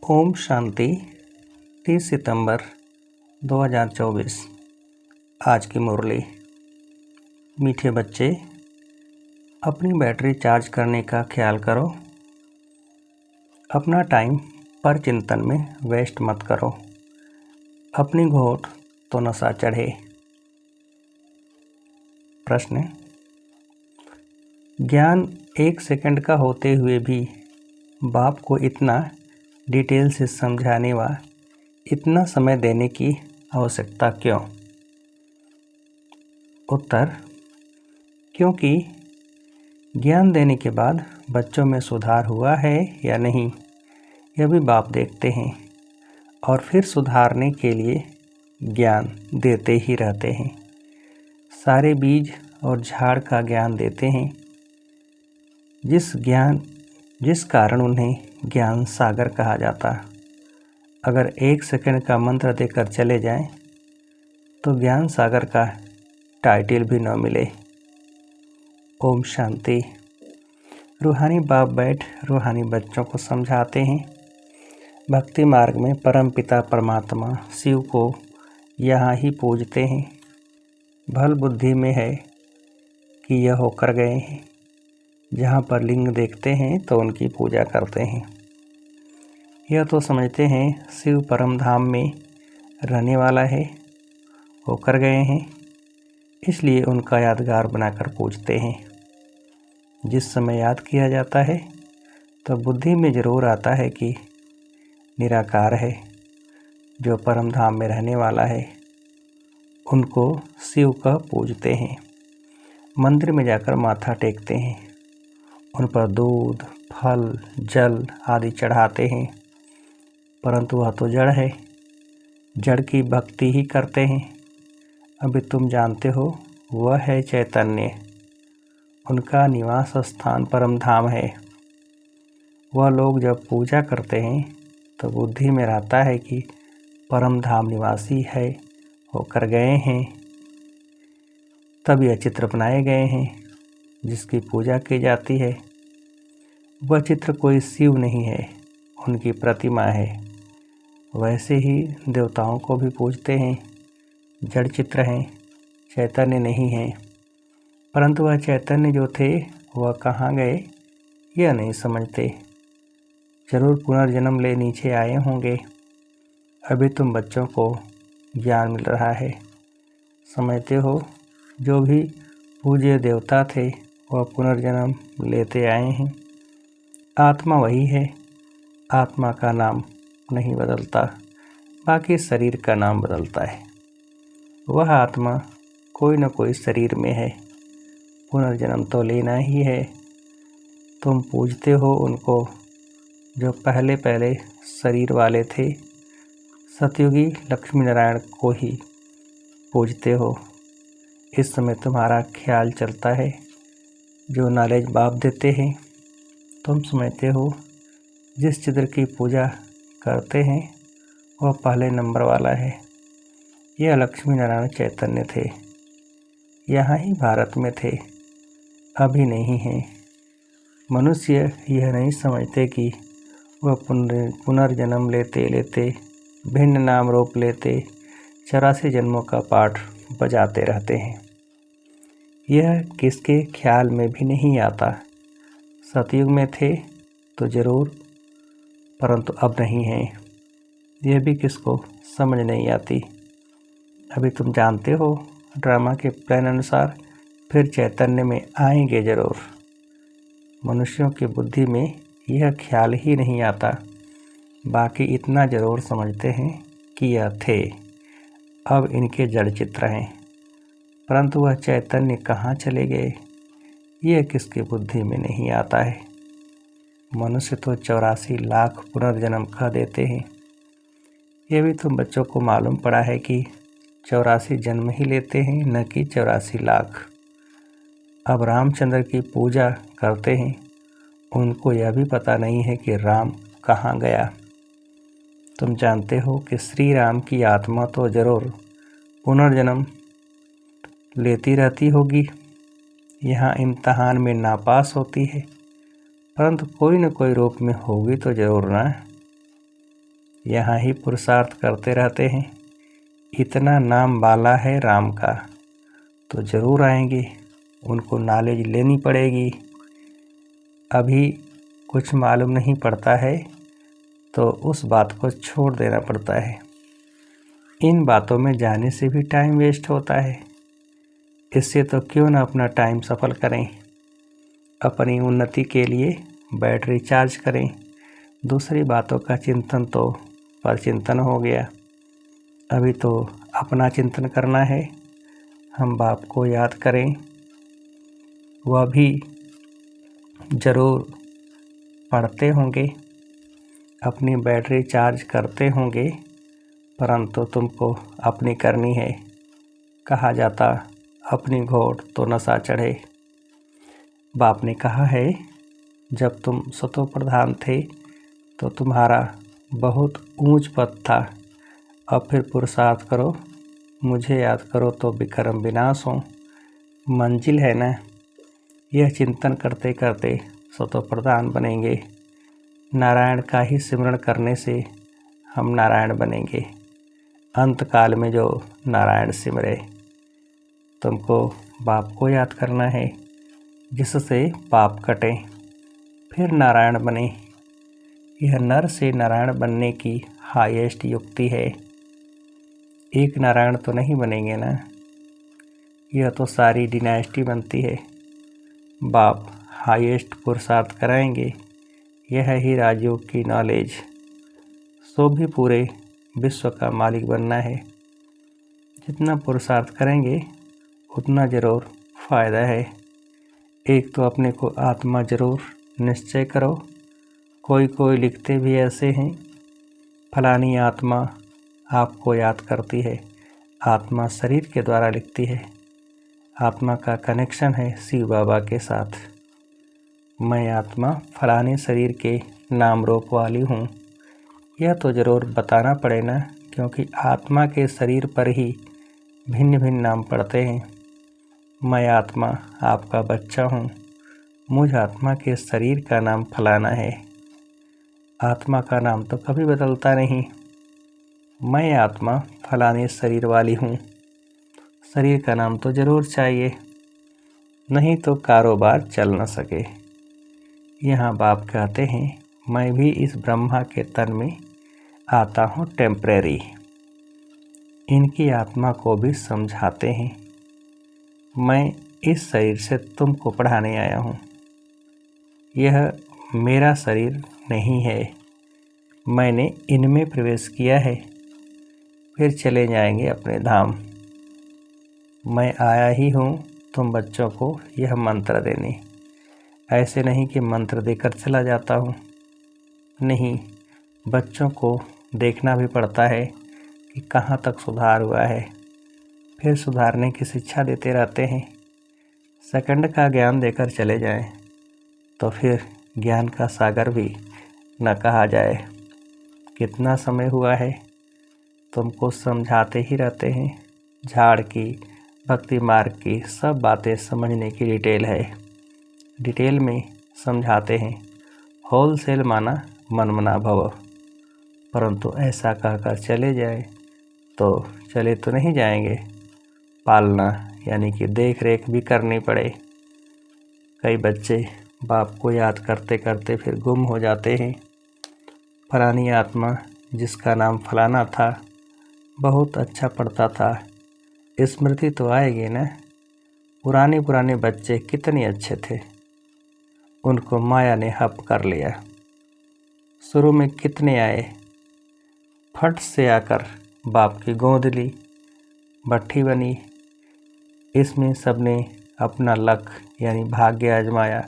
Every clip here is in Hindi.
ओम शांति। 30 सितंबर 2024। आज की मुरली। मीठे बच्चे, अपनी बैटरी चार्ज करने का ख्याल करो। अपना टाइम पर चिंतन में वेस्ट मत करो। अपनी घोट तो नशा चढ़े। प्रश्न: ज्ञान 1 सेकंड का होते हुए भी बाप को इतना डिटेल से समझाने व इतना समय देने की आवश्यकता क्यों? उत्तर: क्योंकि ज्ञान देने के बाद बच्चों में सुधार हुआ है या नहीं, यह भी बाप देखते हैं और फिर सुधारने के लिए ज्ञान देते ही रहते हैं। सारे बीज और झाड़ का ज्ञान देते हैं, जिस कारण उन्हें ज्ञान सागर कहा जाता। अगर 1 सेकंड का मंत्र देकर चले जाएं, तो ज्ञान सागर का टाइटल भी न मिले। ओम शांति। रूहानी बाप बैठ रूहानी बच्चों को समझाते हैं। भक्ति मार्ग में परमपिता परमात्मा शिव को यहाँ ही पूजते हैं। भल बुद्धि में है कि यह होकर गए हैं। जहाँ पर लिंग देखते हैं तो उनकी पूजा करते हैं। यह तो समझते हैं शिव परम धाम में रहने वाला है, होकर गए हैं, इसलिए उनका यादगार बनाकर पूजते हैं। जिस समय याद किया जाता है तो बुद्धि में ज़रूर आता है कि निराकार है, जो परम धाम में रहने वाला है, उनको शिव का पूजते हैं। मंदिर में जाकर माथा टेकते हैं, उन पर दूध, फल, जल आदि चढ़ाते हैं, परंतु वह तो जड़ है, जड़ की भक्ति ही करते हैं। अभी तुम जानते हो वह है चैतन्य, उनका निवास स्थान परम धाम है। वह लोग जब पूजा करते हैं तो बुद्धि में रहता है कि परम धाम निवासी है, होकर गए हैं। तब यह चित्र बनाए गए हैं जिसकी पूजा की जाती है। वह चित्र कोई शिव नहीं है, उनकी प्रतिमा है। वैसे ही देवताओं को भी पूजते हैं, जड़ चित्र हैं, चैतन्य नहीं हैं। परंतु वह चैतन्य जो थे वह कहाँ गए यह नहीं समझते। जरूर पुनर्जन्म ले नीचे आए होंगे। अभी तुम बच्चों को ज्ञान मिल रहा है। समझते हो जो भी पूज्य देवता थे वह पुनर्जन्म लेते आए हैं। आत्मा वही है, आत्मा का नाम नहीं बदलता, बाकी शरीर का नाम बदलता है। वह आत्मा कोई न कोई शरीर में है, पुनर्जन्म तो लेना ही है। तुम पूजते हो उनको जो पहले शरीर वाले थे। सतयुगी लक्ष्मी नारायण को ही पूजते हो। इस समय तुम्हारा ख्याल चलता है, जो नॉलेज बाप देते हैं। तुम समझते हो जिस चित्र की पूजा करते हैं वह पहले नंबर वाला है। यह लक्ष्मी नारायण चैतन्य थे, यहाँ ही भारत में थे, अभी नहीं हैं। मनुष्य यह नहीं समझते कि वह पुनर्जन्म लेते लेते भिन्न नाम रूप लेते 84 जन्मों का पाठ बजाते रहते हैं। यह किसके ख्याल में भी नहीं आता। सतयुग में थे तो ज़रूर, परंतु अब नहीं हैं। यह भी किसको समझ नहीं आती। अभी तुम जानते हो ड्रामा के प्लान अनुसार फिर चैतन्य में आएंगे ज़रूर। मनुष्यों की बुद्धि में यह ख्याल ही नहीं आता। बाकी इतना ज़रूर समझते हैं कि यह थे, अब इनके जड़ चित्र हैं, परंतु वह चैतन्य कहाँ चले गए यह किसकी बुद्धि में नहीं आता है। मनुष्य तो 84 लाख पुनर्जन्म कह देते हैं। यह भी तुम बच्चों को मालूम पड़ा है कि 84 जन्म ही लेते हैं, न कि 84 लाख। अब रामचंद्र की पूजा करते हैं, उनको यह भी पता नहीं है कि राम कहाँ गया। तुम जानते हो कि श्री राम की आत्मा तो जरूर पुनर्जन्म लेती रहती होगी। यहाँ इम्तहान में नापास होती है, परंतु कोई न कोई रूप में होगी तो जरूर ना। यहाँ ही पुरुषार्थ करते रहते हैं। इतना नाम बाला है राम का, तो ज़रूर आएंगे, उनको नॉलेज लेनी पड़ेगी। अभी कुछ मालूम नहीं पड़ता है तो उस बात को छोड़ देना पड़ता है। इन बातों में जाने से भी टाइम वेस्ट होता है। इससे तो क्यों ना अपना टाइम सफल करें, अपनी उन्नति के लिए बैटरी चार्ज करें। दूसरी बातों का चिंतन तो परचिंतन हो गया। अभी तो अपना चिंतन करना है। हम बाप को याद करें, वह भी ज़रूर पढ़ते होंगे, अपनी बैटरी चार्ज करते होंगे, परंतु तुमको अपनी करनी है। कहा जाता अपनी घोट तो नशा चढ़े। बाप ने कहा है, जब तुम सतो प्रधान थे तो तुम्हारा बहुत ऊंच पद था। अब फिर पुरुषार्थ करो, मुझे याद करो तो विक्रम विनाश हो। मंजिल है ना, यह चिंतन करते करते सतो प्रधान बनेंगे। नारायण का ही सिमरण करने से हम नारायण बनेंगे। अंत काल में जो नारायण सिमरे, तुमको बाप को याद करना है, जिससे पाप कटे, फिर नारायण बने। यह नर से नारायण बनने की हाईएस्ट युक्ति है। एक नारायण तो नहीं बनेंगे ना, यह तो सारी डिनाइस्टी बनती है। बाप हाईएस्ट पुरुषार्थ कराएंगे, यह ही राजयोग की नॉलेज। सो भी पूरे विश्व का मालिक बनना है। जितना पुरुषार्थ करेंगे उतना ज़रूर फ़ायदा है। एक तो अपने को आत्मा ज़रूर निश्चय करो। कोई लिखते भी ऐसे हैं, फलानी आत्मा आपको याद करती है। आत्मा शरीर के द्वारा लिखती है। आत्मा का कनेक्शन है शिव बाबा के साथ। मैं आत्मा फलाने शरीर के नाम रूप वाली हूँ, यह तो ज़रूर बताना पड़े ना, क्योंकि आत्मा के शरीर पर ही भिन्न भिन्न नाम पड़ते हैं। मैं आत्मा आपका बच्चा हूँ, मुझ आत्मा के शरीर का नाम फलाना है। आत्मा का नाम तो कभी बदलता नहीं। मैं आत्मा फलाने शरीर वाली हूँ, शरीर का नाम तो ज़रूर चाहिए, नहीं तो कारोबार चल न सके। यहाँ बाप कहते हैं, मैं भी इस ब्रह्मा के तन में आता हूँ टेम्परेरी। इनकी आत्मा को भी समझाते हैं, मैं इस शरीर से तुमको पढ़ाने आया हूँ। यह मेरा शरीर नहीं है, मैंने इनमें प्रवेश किया है, फिर चले जाएंगे अपने धाम। मैं आया ही हूँ तुम बच्चों को यह मंत्र देने। ऐसे नहीं कि मंत्र देकर चला जाता हूँ, नहीं, बच्चों को देखना भी पड़ता है कि कहाँ तक सुधार हुआ है, फिर सुधारने की शिक्षा देते रहते हैं। सेकंड का ज्ञान देकर चले जाएं तो फिर ज्ञान का सागर भी न कहा जाए। कितना समय हुआ है, तुमको समझाते ही रहते हैं। झाड़ की, भक्ति मार्ग की सब बातें समझने की डिटेल है। डिटेल में समझाते हैं। होलसेल माना मनमना भव, परंतु ऐसा कहकर चले जाए तो चले तो नहीं जाएंगे। पालना यानी कि देख रेख भी करनी पड़े। कई बच्चे बाप को याद करते करते फिर गुम हो जाते हैं। फलानी आत्मा जिसका नाम फलाना था, बहुत अच्छा पढ़ता था, स्मृति तो आएगी ना। पुराने बच्चे कितने अच्छे थे, उनको माया ने हप कर लिया। शुरू में कितने आए, फट से आकर बाप की गोद ली, भट्ठी बनी। इसमें सबने अपना लक यानी भाग्य आजमाया।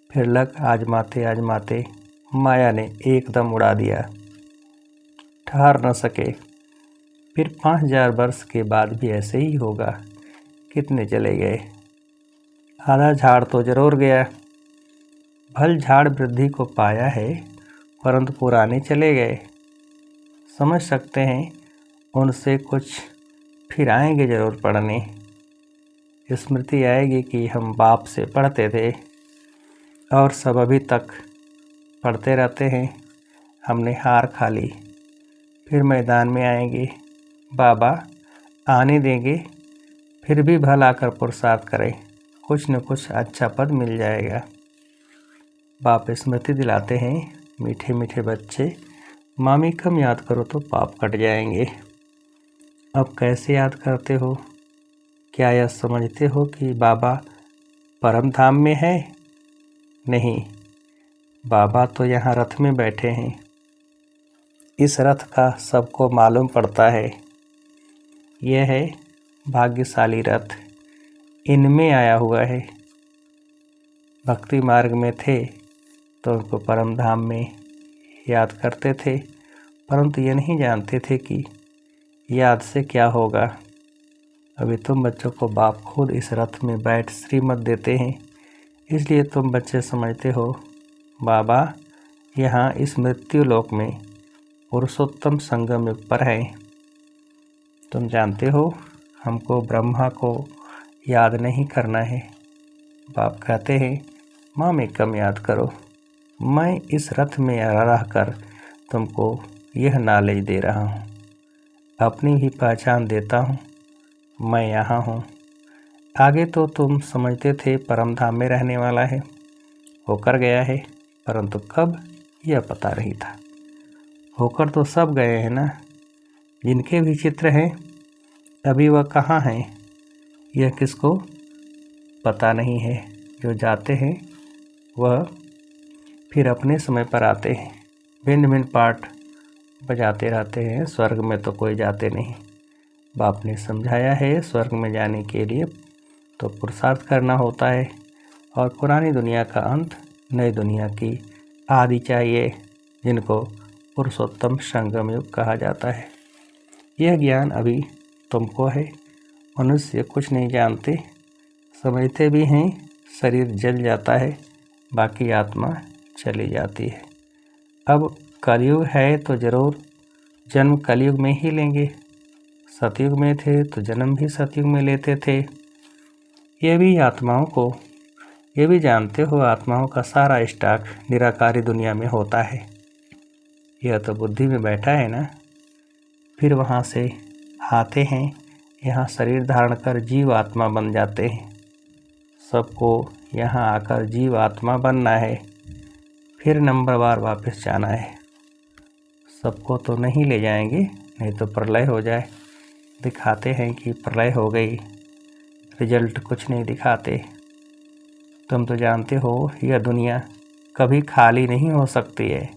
फिर लक आजमाते आजमाते माया ने एकदम उड़ा दिया, ठहर न सके। फिर 5000 वर्ष के बाद भी ऐसे ही होगा। कितने चले गए, आधा झाड़ तो जरूर गया। भल झाड़ वृद्धि को पाया है, परंतु पुराने चले गए। समझ सकते हैं, उनसे कुछ फिर आएंगे ज़रूर पढ़ने। स्मृति आएगी कि हम बाप से पढ़ते थे और सब अभी तक पढ़ते रहते हैं। हमने हार खा ली, फिर मैदान में आएंगे, बाबा आने देंगे, फिर भी भला कर पुरुषार्थ करें, कुछ न कुछ अच्छा पद मिल जाएगा। बाप स्मृति दिलाते हैं, मीठे मीठे बच्चे, मामी कम याद करो तो पाप कट जाएंगे। अब कैसे याद करते हो? क्या यह समझते हो कि बाबा परम धाम में है? नहीं, बाबा तो यहाँ रथ में बैठे हैं। इस रथ का सबको मालूम पड़ता है। यह है भाग्यशाली रथ, इनमें आया हुआ है। भक्ति मार्ग में थे तो उनको परम धाम में याद करते थे, परंतु ये नहीं जानते थे कि याद से क्या होगा। अभी तुम बच्चों को बाप खुद इस रथ में बैठ श्रीमत देते हैं, इसलिए तुम बच्चे समझते हो बाबा यहाँ इस मृत्यु लोक में पुरुषोत्तम संगम युग पर है। तुम जानते हो हमको ब्रह्मा को याद नहीं करना है। बाप कहते हैं माँ में कम याद करो, मैं इस रथ में रहकर तुमको यह नॉलेज दे रहा हूँ, अपनी भी पहचान देता हूँ, मैं यहाँ हूँ। आगे तो तुम समझते थे परम धाम में रहने वाला है, होकर गया है, परंतु कब यह पता नहीं था। होकर तो सब गए हैं ना, जिनके भी चित्र हैं अभी वह कहाँ हैं यह किसको पता नहीं है। जो जाते हैं वह फिर अपने समय पर आते हैं, भिन्न भिन्न पाठ बजाते रहते हैं। स्वर्ग में तो कोई जाते नहीं। बाप ने समझाया है स्वर्ग में जाने के लिए तो पुरुषार्थ करना होता है, और पुरानी दुनिया का अंत नई दुनिया की आदि चाहिए, जिनको पुरुषोत्तम संगम युग कहा जाता है। यह ज्ञान अभी तुमको है। मनुष्य कुछ नहीं जानते, समझते भी हैं शरीर जल जाता है, बाकी आत्मा चली जाती है। अब कलयुग है तो ज़रूर जन्म कलयुग में ही लेंगे। सतयुग में थे तो जन्म भी सतयुग में लेते थे। ये भी आत्माओं को ये भी जानते हो आत्माओं का सारा स्टॉक निराकारी दुनिया में होता है। यह तो बुद्धि में बैठा है ना। फिर वहाँ से आते हैं, यहाँ शरीर धारण कर जीव आत्मा बन जाते हैं। सबको यहाँ आकर जीव आत्मा बनना है, फिर नंबरवार वापस जाना है। सबको तो नहीं ले जाएंगे, नहीं तो प्रलय हो जाए। दिखाते हैं कि प्रलय हो गई, रिजल्ट कुछ नहीं दिखाते। तुम तो जानते हो यह दुनिया कभी खाली नहीं हो सकती है।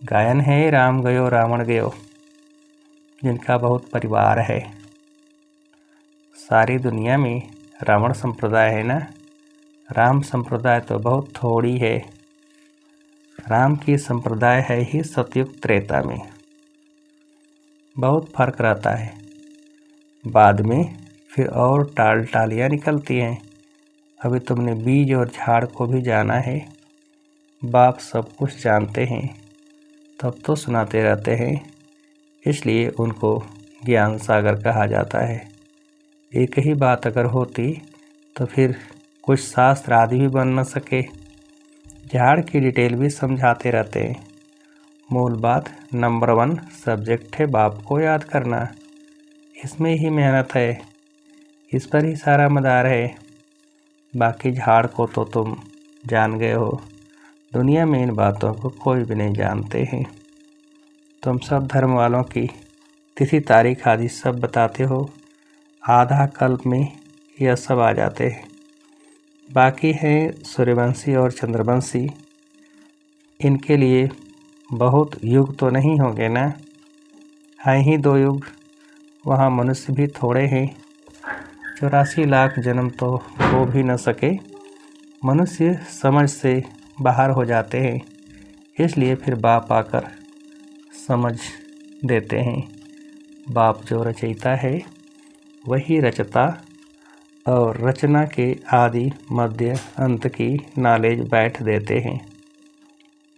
गायन है राम गयो रावण गयो, जिनका बहुत परिवार है। सारी दुनिया में रावण संप्रदाय है ना, राम संप्रदाय तो बहुत थोड़ी है। राम की संप्रदाय है ही सतयुग त्रेता में, बहुत फर्क रहता है। बाद में फिर और टाल टालियाँ निकलती हैं। अभी तुमने बीज और झाड़ को भी जाना है। बाप सब कुछ जानते हैं, तब तो सुनाते रहते हैं, इसलिए उनको ज्ञान सागर कहा जाता है। एक ही बात अगर होती तो फिर कुछ शास्त्र आदि भी बन न सके। झाड़ की डिटेल भी समझाते रहते हैं। मूल बात नंबर 1 सब्जेक्ट है बाप को याद करना, इसमें ही मेहनत है, इस पर ही सारा मदार है। बाकी झाड़ को तो तुम जान गए हो। दुनिया में इन बातों को कोई भी नहीं जानते हैं। तुम सब धर्म वालों की तिथि तारीख आदि सब बताते हो, आधा कल्प में यह सब आ जाते हैं। बाकी हैं सूर्यवंशी और चंद्रवंशी, इनके लिए बहुत युग तो नहीं होंगे ना, हैं ही 2 युग। वहाँ मनुष्य भी थोड़े हैं, 84 लाख जन्म तो हो भी न सके। मनुष्य समझ से बाहर हो जाते हैं, इसलिए फिर बाप आकर समझ देते हैं। बाप जो रचयिता है वही रचता, और रचना के आदि मध्य अंत की नॉलेज बैठ देते हैं।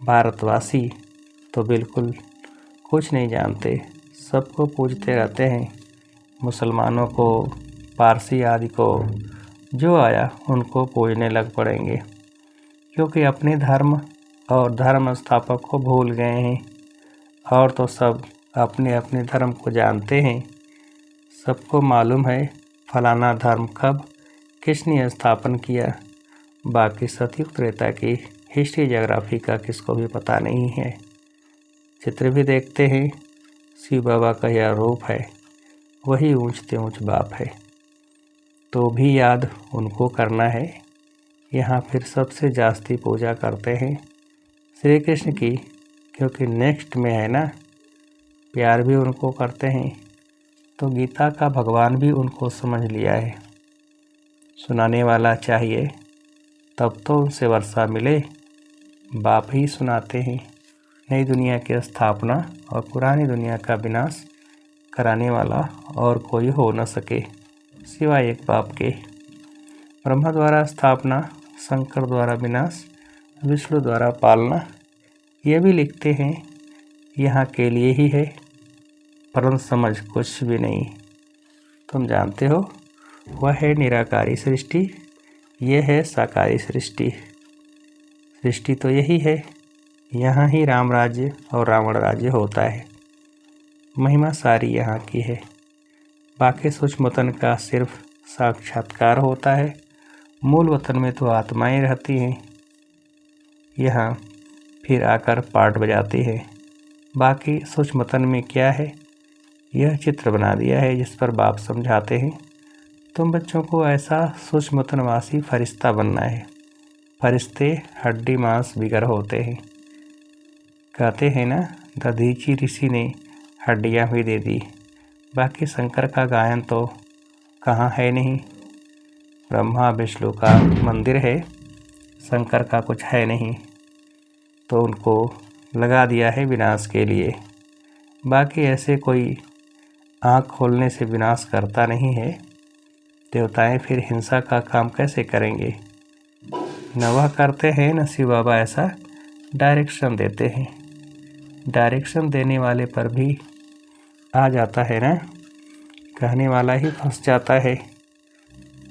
भारतवासी तो बिल्कुल कुछ नहीं जानते, सबको पूजते रहते हैं। मुसलमानों को, पारसी आदि को जो आया उनको पूजने लग पड़ेंगे, क्योंकि अपने धर्म और धर्म स्थापक को भूल गए हैं। और तो सब अपने अपने धर्म को जानते हैं। सबको मालूम है फलाना धर्म कब किसने स्थापन किया। बाकी सतयुग त्रेता की हिस्ट्री ज्योग्राफी का किसको भी पता नहीं है। चित्र भी देखते हैं। शिव बाबा का यह रूप है, वही ऊंचते ऊंच बाप है, तो भी याद उनको करना है। यहाँ फिर सबसे जास्ती पूजा करते हैं श्री कृष्ण की, क्योंकि नेक्स्ट में है ना, प्यार भी उनको करते हैं। तो गीता का भगवान भी उनको समझ लिया है। सुनाने वाला चाहिए तब तो उनसे वर्षा मिले। बाप ही सुनाते हैं। नई दुनिया की स्थापना और पुरानी दुनिया का विनाश कराने वाला और कोई हो न सके सिवाय एक बाप के। ब्रह्मा द्वारा स्थापना, शंकर द्वारा विनाश, विष्णु द्वारा पालना, ये भी लिखते हैं यहाँ के लिए ही है, परंतु समझ कुछ भी नहीं। तुम जानते हो वह है निराकारी सृष्टि, यह है साकारी सृष्टि। सृष्टि तो यही है, यहाँ ही राम राज्य और रावण राज्य होता है। महिमा सारी यहाँ की है। बाकी सूक्ष्म वतन का सिर्फ साक्षात्कार होता है। मूल वतन में तो आत्माएं रहती हैं, यहाँ फिर आकर पार्ट बजाती है। बाकी सूक्ष्म वतन में क्या है, यह चित्र बना दिया है जिस पर बाप समझाते हैं तुम बच्चों को ऐसा सूक्ष्म वतनवासी फरिश्ता बनना है। फरिश्ते हड्डी मांस बिगर होते हैं। कहते हैं ना, दधीची ऋषि ने हड्डियाँ भी दे दी। बाकी शंकर का गायन तो कहाँ है नहीं। ब्रह्मा विष्णु का मंदिर है, शंकर का कुछ है नहीं, तो उनको लगा दिया है विनाश के लिए। बाकी ऐसे कोई आँख खोलने से विनाश करता नहीं है। देवताएं फिर हिंसा का काम कैसे करेंगे। न वह करते हैं न शिव बाबा ऐसा डायरेक्शन देते हैं। डायरेक्शन देने वाले पर भी आ जाता है ना, कहने वाला ही फंस जाता है।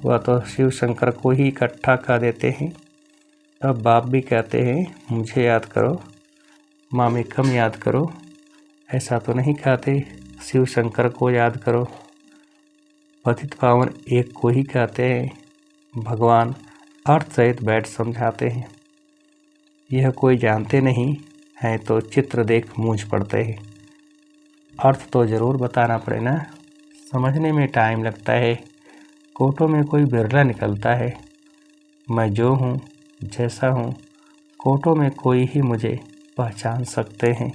वह तो शिव शंकर को ही इकट्ठा कर देते हैं। अब बाप भी कहते हैं मुझे याद करो, मामी कम याद करो। ऐसा तो नहीं कहते शिव शंकर को याद करो। पतित पावन एक को ही कहते हैं। भगवान अर्थ सहित बैठ समझाते हैं। यह कोई जानते नहीं हैं तो चित्र देख मूंझ पड़ते हैं। अर्थ तो ज़रूर बताना पड़े ना, समझने में टाइम लगता है। कोटों में कोई बिरला निकलता है। मैं जो हूँ जैसा हूँ, कोटों में कोई ही मुझे पहचान सकते हैं।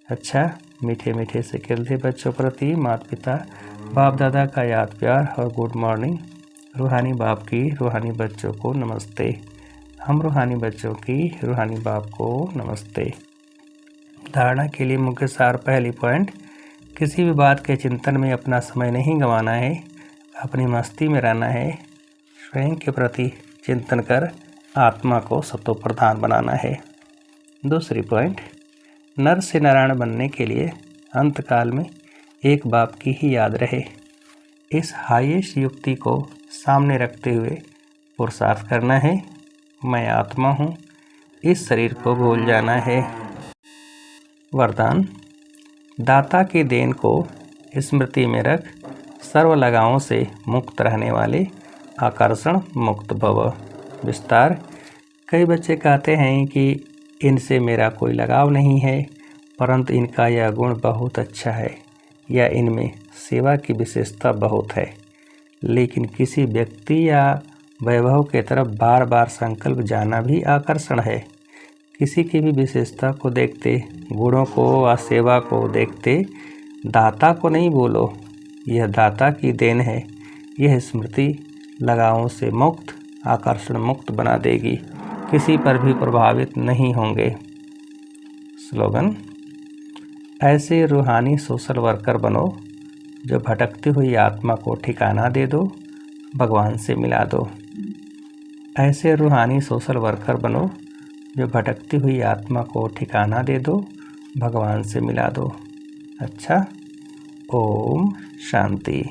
अच्छा, मीठे मीठे से खिलते बच्चों प्रति माता पिता बाप दादा का याद प्यार और गुड मॉर्निंग। रूहानी बाप की रूहानी बच्चों को नमस्ते। हम रूहानी बच्चों की रूहानी बाप को नमस्ते। धारणा के लिए मुख्य सार। पहली पॉइंट, किसी भी बात के चिंतन में अपना समय नहीं गंवाना है, अपनी मस्ती में रहना है। स्वयं के प्रति चिंतन कर आत्मा को सतो प्रधान बनाना है। दूसरी पॉइंट, नर से नारायण बनने के लिए अंतकाल में एक बाप की ही याद रहे। इस हाईएस्ट युक्ति को सामने रखते हुए पुरुषार्थ करना है। मैं आत्मा हूँ, इस शरीर को भूल जाना है। वरदान, दाता की देन को स्मृति में रख सर्व लगावों से मुक्त रहने वाले आकर्षण मुक्त भव। विस्तार, कई बच्चे कहते हैं कि इनसे मेरा कोई लगाव नहीं है, परंतु इनका यह गुण बहुत अच्छा है या इनमें सेवा की विशेषता बहुत है। लेकिन किसी व्यक्ति या वैभव के तरफ बार बार संकल्प जाना भी आकर्षण है। किसी की भी विशेषता को देखते, गुणों को व सेवा को देखते दाता को नहीं बोलो, यह दाता की देन है। यह स्मृति लगावों से मुक्त, आकर्षण मुक्त बना देगी। किसी पर भी प्रभावित नहीं होंगे। स्लोगन, ऐसे रूहानी सोशल वर्कर बनो जो भटकती हुई आत्मा को ठिकाना दे दो, भगवान से मिला दो। ऐसे रूहानी सोशल वर्कर बनो जो भटकती हुई आत्मा को ठिकाना दे दो, भगवान से मिला दो। अच्छा, ओम शांति।